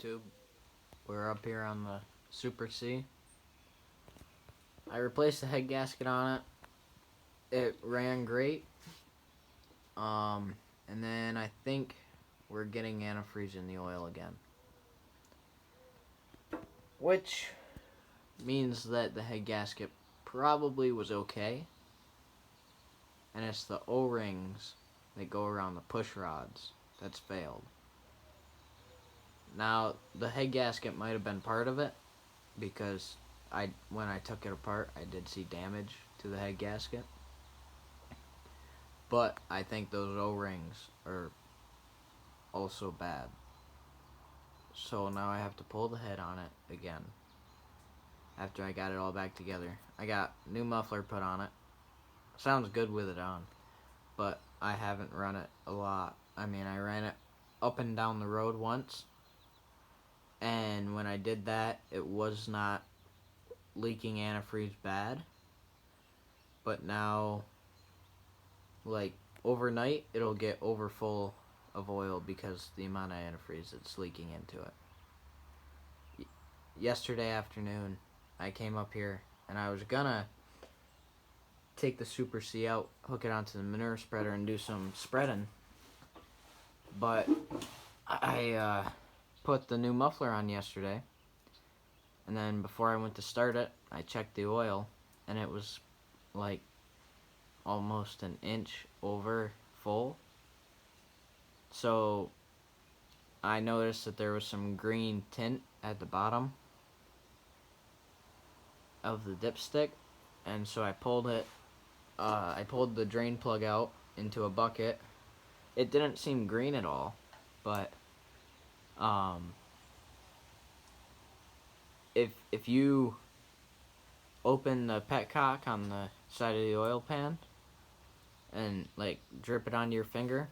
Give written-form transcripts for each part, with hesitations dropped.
YouTube. We're up here on the Super C. I replaced the head gasket on it. It ran great. And then I think we're getting antifreeze in the oil again. Which means that the head gasket probably was okay. And it's the O-rings that go around the push rods that's failed. Now, the head gasket might have been part of it, because when I took it apart, I did see damage to the head gasket. But I think those O-rings are also bad. So now I have to pull the head on it again. After I got it all back together. I got new muffler put on it. Sounds good with it on. But I haven't run it a lot. I mean, I ran it up and down the road once. And when I did that, it was not leaking antifreeze bad. But now, like, overnight, it'll get over full of oil because the amount of antifreeze that's leaking into it. Yesterday afternoon, I came up here, and I was gonna take the Super C out, hook it onto the manure spreader, and do some spreading. But I put the new muffler on yesterday, and then before I went to start it, I checked the oil, and it was like almost an inch over full. So I noticed that there was some green tint at the bottom of the dipstick, and so I pulled it. I pulled the drain plug out into a bucket. It didn't seem green at all, but if you open the petcock on the side of the oil pan and like drip it onto your finger,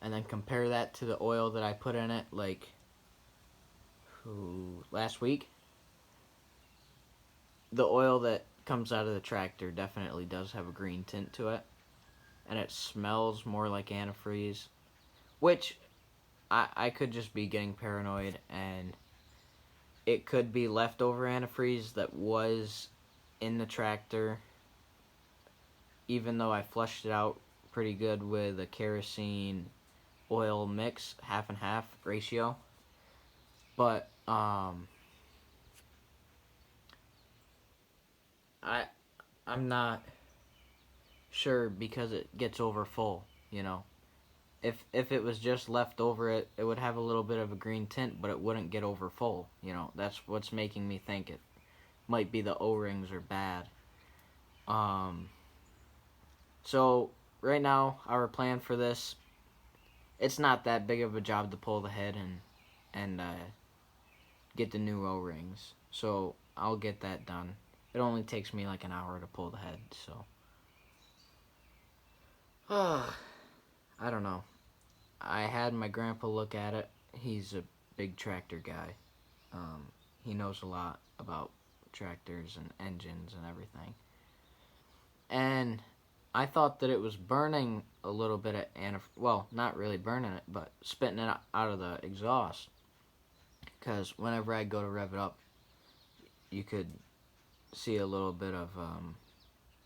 and then compare that to the oil that I put in it like last week, the oil that comes out of the tractor definitely does have a green tint to it, and it smells more like antifreeze, which I could just be getting paranoid, and it could be leftover antifreeze that was in the tractor, even though I flushed it out pretty good with a kerosene oil mix, half and half ratio. But I'm not sure because it gets over full, you know. If it was just left over, it would have a little bit of a green tint, but it wouldn't get over full, you know. That's what's making me think it might be the O-rings are bad. So right now, our plan for this, it's not that big of a job to pull the head and get the new O-rings. So I'll get that done. It only takes me like an hour to pull the head, so. I don't know. I had my grandpa look at it. He's a big tractor guy. He knows a lot about tractors and engines and everything. And I thought that it was burning a little bit of well, not really burning it, but spitting it out of the exhaust. Because whenever I go to rev it up, you could see a little bit of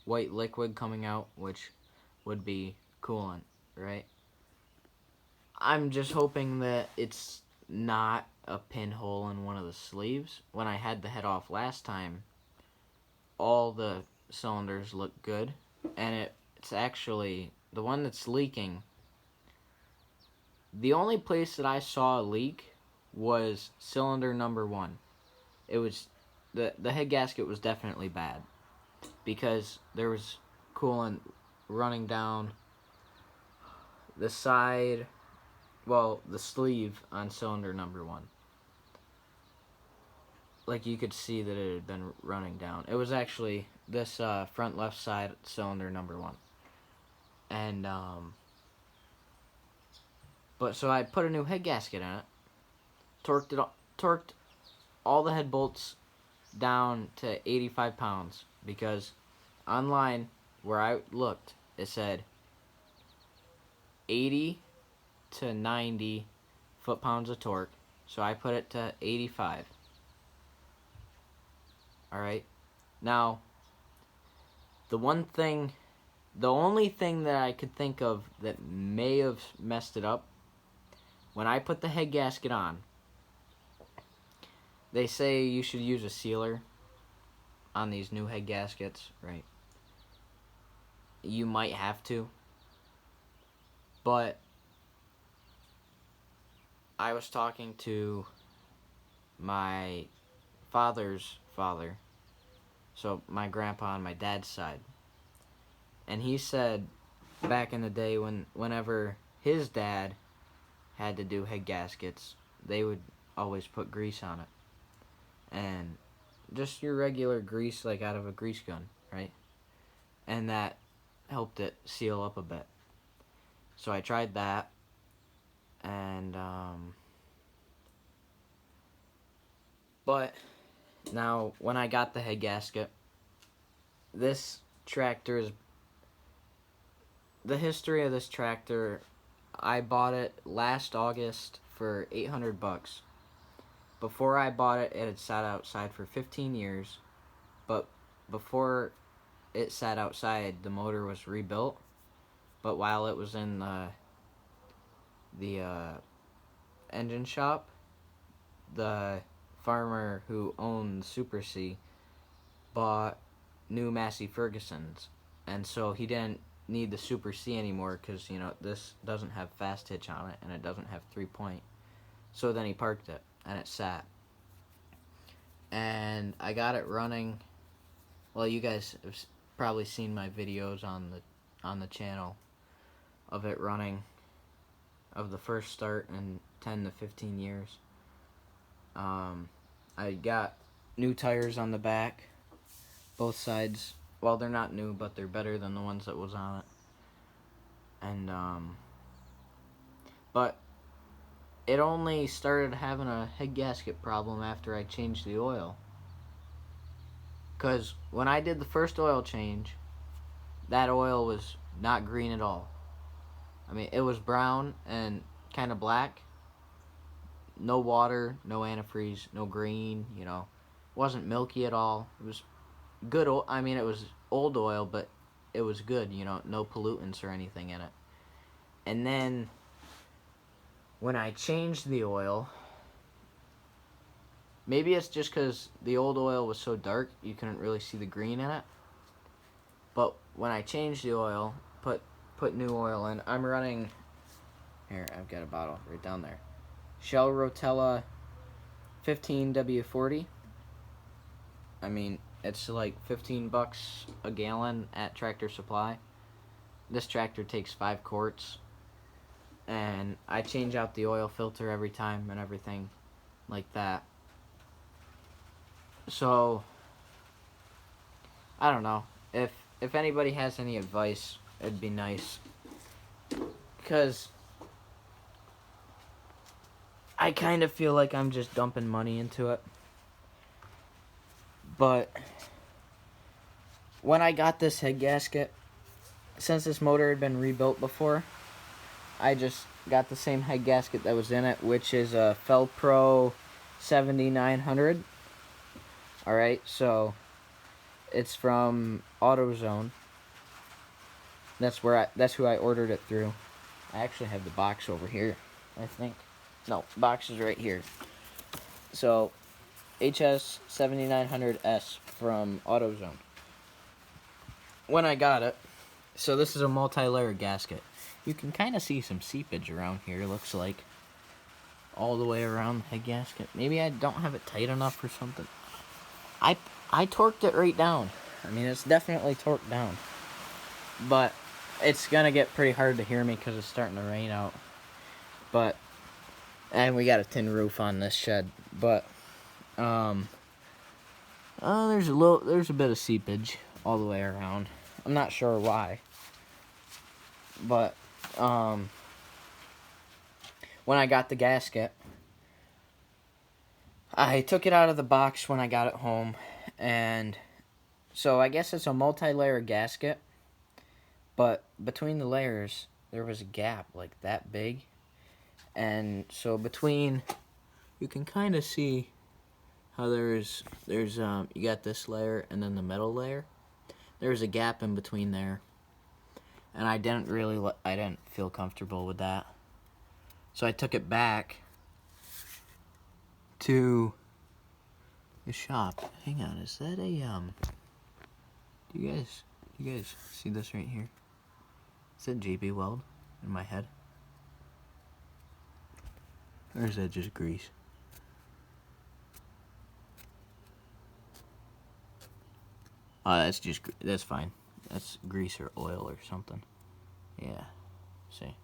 white liquid coming out, which would be coolant, right? I'm just hoping that it's not a pinhole in one of the sleeves. When I had the head off last time, all the cylinders looked good, and it's actually the one that's leaking. The only place that I saw a leak was cylinder number 1. It was the head gasket was definitely bad because there was coolant running down the side, well, the sleeve on cylinder number 1. Like, you could see that it had been running down. It was actually this front left side cylinder number 1. And but so I put a new head gasket in it, torqued all the head bolts down to 85 pounds, because online where I looked, it said 80 to 90 foot-pounds of torque. So I put it to 85. Alright? Now, the only thing that I could think of that may have messed it up, when I put the head gasket on, they say you should use a sealer on these new head gaskets, right? You might have to. But I was talking to my father's father, so my grandpa on my dad's side, and he said back in the day whenever his dad had to do head gaskets, they would always put grease on it, and just your regular grease, like out of a grease gun, right? And that helped it seal up a bit. So I tried that, and but now when I got the head gasket, this tractor is, the history of this tractor, I bought it last August for $800. Before I bought it, it had sat outside for 15 years, but before it sat outside, the motor was rebuilt. But while it was in the engine shop, the farmer who owned Super C bought new Massey Fergusons, and so he didn't need the Super C anymore because, you know, this doesn't have fast hitch on it and it doesn't have 3-point. So then he parked it and it sat, and I got it running. Well, you guys have probably seen my videos on the channel of it running, of the first start in 10 to 15 years. I got new tires on the back, both sides. Well, they're not new, but they're better than the ones that was on it. And but it only started having a head gasket problem after I changed the oil. Because when I did the first oil change, that oil was not green at all. I mean, it was brown and kind of black. No water, no antifreeze, no green, you know. Wasn't milky at all. It was good oil. I mean, it was old oil, but it was good, you know, no pollutants or anything in it. And then when I changed the oil, maybe it's just because the old oil was so dark you couldn't really see the green in it. But when I changed the oil, put new oil in, I'm running, here, I've got a bottle right down there, Shell Rotella 15W40. I mean, it's like $15 a gallon at Tractor Supply. This tractor takes 5 quarts, and I change out the oil filter every time and everything like that. So I don't know, if anybody has any advice, it'd be nice, because I kind of feel like I'm just dumping money into it. But when I got this head gasket, since this motor had been rebuilt before, I just got the same head gasket that was in it, which is a Felpro 7900. Alright, so it's from AutoZone. That's who I ordered it through. I actually have the box over here, I think. No, the box is right here. So, HS 7900S from AutoZone. When I got it, so this is a multi-layer gasket. You can kind of see some seepage around here, looks like. All the way around the head gasket. Maybe I don't have it tight enough or something. I torqued it right down. I mean, it's definitely torqued down. But it's going to get pretty hard to hear me because it's starting to rain out. But, and we got a tin roof on this shed. But, there's a bit of seepage all the way around. I'm not sure why. But, when I got the gasket, I took it out of the box when I got it home, and so I guess it's a multi-layer gasket, but between the layers, there was a gap like that big, and so between you can kind of see how there's you got this layer and then the metal layer. There's a gap in between there, and I didn't feel comfortable with that, so I took it back to the shop. Hang on, is that a do you guys see this right here? Is that JB Weld in my head, or is that just grease? That's fine. That's grease or oil or something. Yeah. See?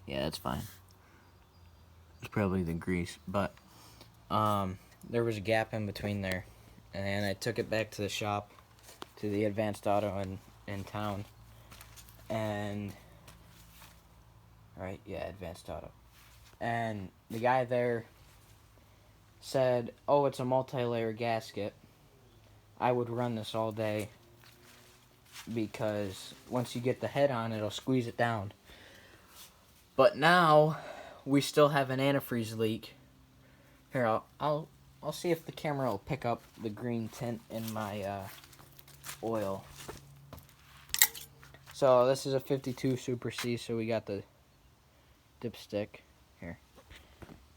Yeah, that's fine. It's probably the grease, but there was a gap in between there, and I took it back to the shop, to the Advanced Auto in town, and Advanced Auto, and the guy there said, "Oh, it's a multi-layer gasket. I would run this all day because once you get the head on, it'll squeeze it down." But now we still have an antifreeze leak. Here, I'll see if the camera will pick up the green tint in my oil. So this is a 52 Super C, so we got the dipstick here.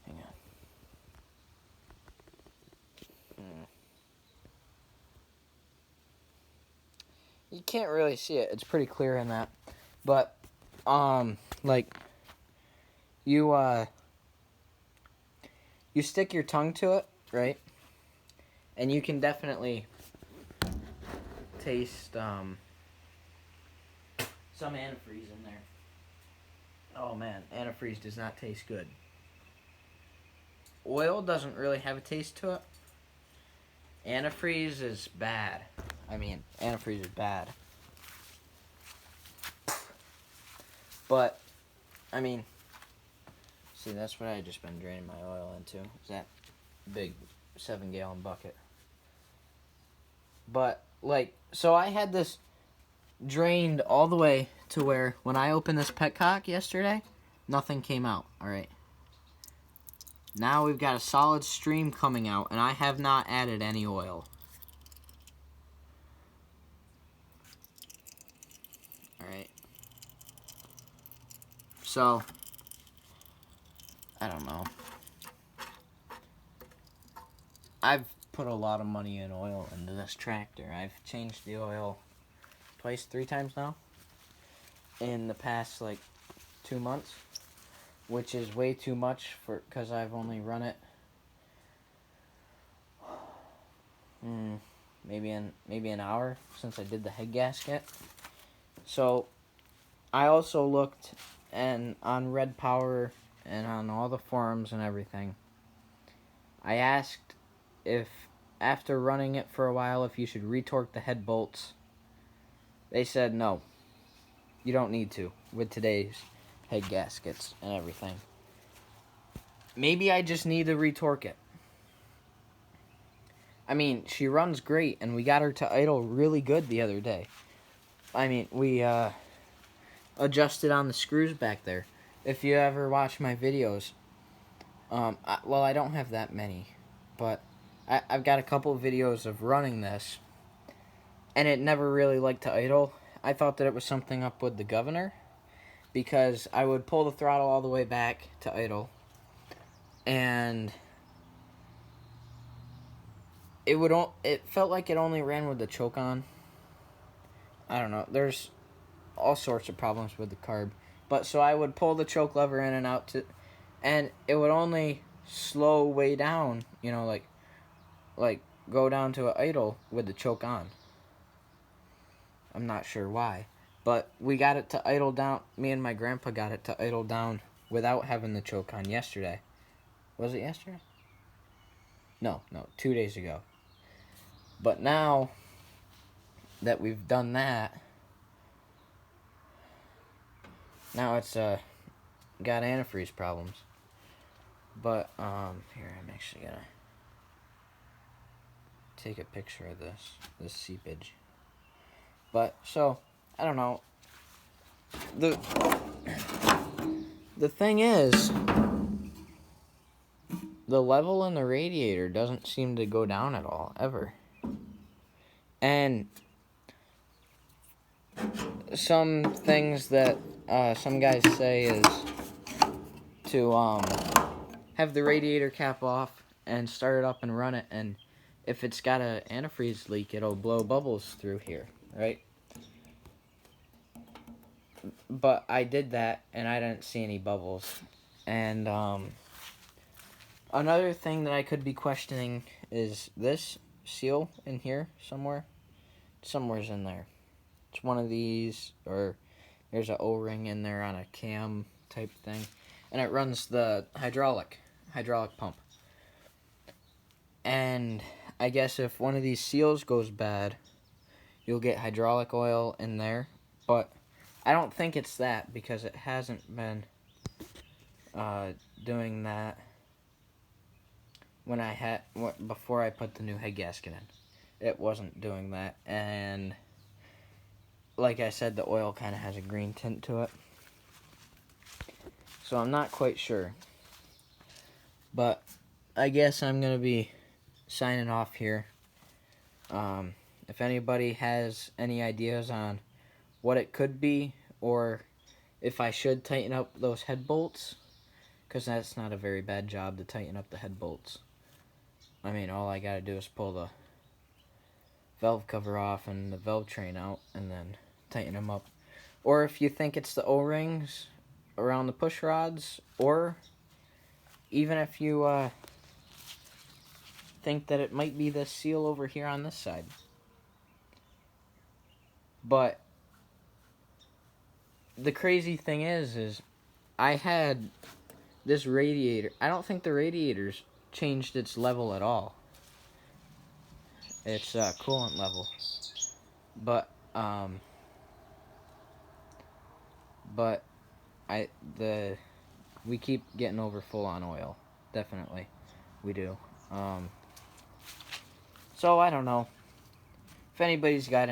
Hang on. You can't really see it. It's pretty clear in that. But like you stick your tongue to it, right? And you can definitely taste some antifreeze in there. Oh man, antifreeze does not taste good. Oil doesn't really have a taste to it. Antifreeze is bad. Antifreeze is bad. But, see, that's what I just been draining my oil into. Is that big 7-gallon bucket. But, so I had this drained all the way to where when I opened this petcock yesterday, nothing came out, alright? Now we've got a solid stream coming out, and I have not added any oil. Alright. So, I don't know. I've put a lot of money in oil into this tractor. I've changed the oil twice, 3 times now in the past 2 months, which is way too much because I've only run it maybe an hour since I did the head gasket. So I also looked on Red Power and on all the forums and everything. I asked if after running it for a while if you should retorque the head bolts. They said no, you don't need to with today's head gaskets and everything. Maybe I just need to retorque it. She runs great, and we got her to idle really good the other day. We adjusted on the screws back there. If you ever watch my videos, I don't have that many, but I've got a couple of videos of running this, and it never really liked to idle. I thought that it was something up with the governor, because I would pull the throttle all the way back to idle, and it felt like it only ran with the choke on. I don't know. There's all sorts of problems with the carb. But so I would pull the choke lever in and out and it would only slow way down, like go down to an idle with the choke on. I'm not sure why. But we got it to idle down. Me and my grandpa got it to idle down without having the choke on yesterday. Was it yesterday? No, 2 days ago. But now that we've done that, now it's got antifreeze problems. But here, I'm actually gonna take a picture of this seepage. But so I don't know. The thing is, the level in the radiator doesn't seem to go down at all, ever. And some things that some guys say is to have the radiator cap off and start it up and run it, and if it's got an antifreeze leak, it'll blow bubbles through here, right? But I did that, and I didn't see any bubbles. And another thing that I could be questioning is this seal in here somewhere. Somewhere's in there. It's one of these, or there's an O-ring in there on a cam type thing, and it runs the hydraulic pump. And I guess if one of these seals goes bad, you'll get hydraulic oil in there, but I don't think it's that, because it hasn't been doing that when before I put the new head gasket in. It wasn't doing that, and like I said, the oil kind of has a green tint to it, so I'm not quite sure. But I guess I'm gonna be signing off here. If anybody has any ideas on what it could be, or if I should tighten up those head bolts, because that's not a very bad job to tighten up the head bolts. I mean, all I gotta do is pull the valve cover off and the valve train out, and then tighten them up. Or if you think it's the O-rings around the push rods, or even if you think that it might be this seal over here on this side. But the crazy thing is I had this radiator. I don't think the radiator's changed its level at all. It's coolant level. But we keep getting over full on oil. Definitely. We do. So I don't know. If anybody's got